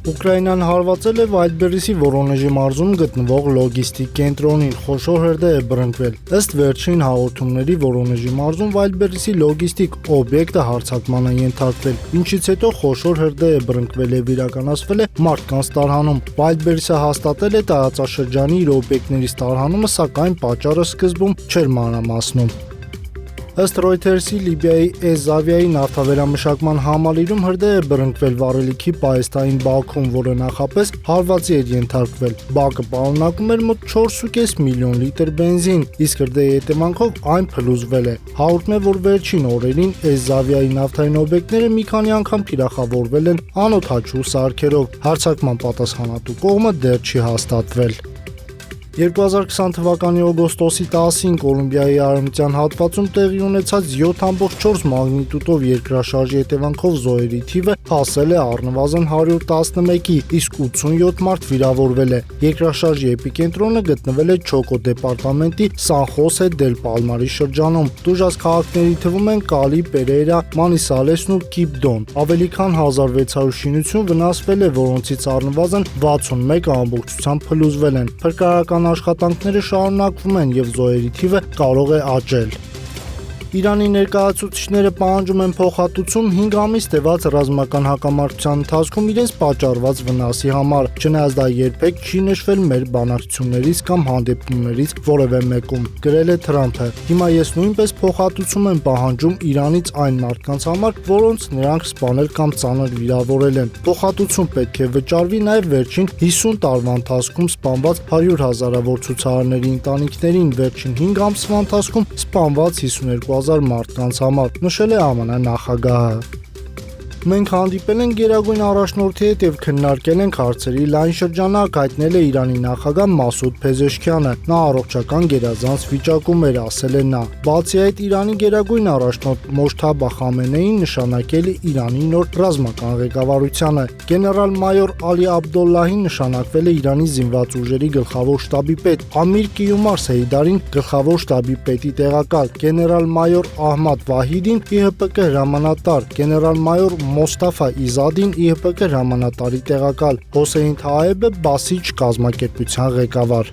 Ուկրաինան հարվածել է Վայլդբերրիսի Վորոնեժի մարզում գտնվող լոգիստիկ կենտրոնին, խոշոր հրդեհ է բռնկվել։ Ըստ վերջին հաղորդումների Վորոնեժի մարզում Վայլդբերրիսի լոգիստիկ օբյեկտը հարձակման է ենթարկվել, ինչից հետո խոշոր հրդեհ է բռնկվել եւ իրականացվել է մարդկանց տարհանում։ Վայլդբերրիսը հաստատել է տարածաշրջանի իր օբյեկտներից տարհանումը, սակայն պատճառը սկզբում չէր մանրամասնում։ Ըստ Reuters-ի Լիբիայի Էզավիայի նավթավերամշակման համալիրում հրդեհ է բռնկվել վառելիքի պահեստային բաքում, որը նախապես հարվածի էր ենթարկվել։ Բակը պարունակում էր մոտ 4.5 միլիոն լիտր բենզին, իսկ հրդեհի հետևանքով այն փլուզվել է։ Հաղորդում է, որ վերջին օրերին Էզավիայի նավթային օբյեկտները մի քանի անգամ թիրախավորվել են անօդաչու սարքերով։ Հարձակման պատասխանատու կողմը դեռ չի հաստատվել։ 2020 թվականի օգոստոսի 10-ին Կոլումբիայի արևմտյան հատվածում տեղի ունեցած 7.4 մագնիտուդով երկրաշարժի հետևանքով զոհերի թիվը հասել է առնվազն 111-ի, իսկ 87 մարդ վիրավորվել է։ Երկրաշարժի էպիկենտրոնը գտնվել է Չոկո դեպարտամենտի Սան Խոսե դել Պալմարի շրջանում։ Տուժած քաղաքների թվում են Կալի, Պերեյրա, Մանիսալեսն ու Կիպդոն։ Ավելի քան 1600 շինություն վնասվել է, որոնցից առնվազն 61-ը ամբողջությամբ փլուզվել են։ Փրկարարական աշխատանքները շարունակվում են եւ զոհերի թիվը կարող է աճել։ Իրանի ներկայացուցիչները պահանջում են փոխհատուցում 5 ամիս տևած ռազմական հակամարտության ընթացքում իրենց պատճառված վնասի համար, չնայած դա երբեք չի նշվել մեր բանակցություններից կամ հանդիպումներից որևէ մեկում, գրել է Թրամփը։ Հիմա ես նույնպես փոխհատուցում եմ պահանջում Իրանից այն մարդկանց համար, որոնց նրանք սպանել կամ ծանր վիրավորել են։ Փոխհատուցում պետք է վճարվի նաև վերջին 50 տարվա ընթացքում սպանված 100,000-ավոր ցուցարարների ընտանիքներին, վերջին 5 ամսվա ընթացքում սպանված 52,000 մարդկանց համար, նշել է ԱՄՆ նախագահը։ Մենք հանդիպել ենք Գերագույն առաջնորդի հետ եւ քննարկել ենք հարցերի լայն շրջանակ, հայտնել է Իրանի նախագահ Մասուդ Փեզեշքյանը։ Նա առողջական գերազանց վիճակում էր, ասել է նա։ Բացի այդ, Իրանի Գերագույն առաջնորդ Մոջթաբա Խամենեին նշանակել է Իրանի նոր ռազմական ղեկավարությանը։ Գեներալ-մայոր Ալի Աբդոլլահին նշանակվել է Իրանի զինված ուժերի գլխավոր շտաբի պետ, Ամիր Կիումար Սեյդարին գլխավոր շտաբի պետի տեղակալ, գեներալ-մայոր Ահմադ Վահիդին ԻՀՊԿ հրամանատար, գեներալ-մայոր Մոստաֆա Իզադին ԻՀՊԿ հրամանատարի տեղակալ, Հոսեյն Թաեբը Բասիջ կազմակերպության ղեկավար։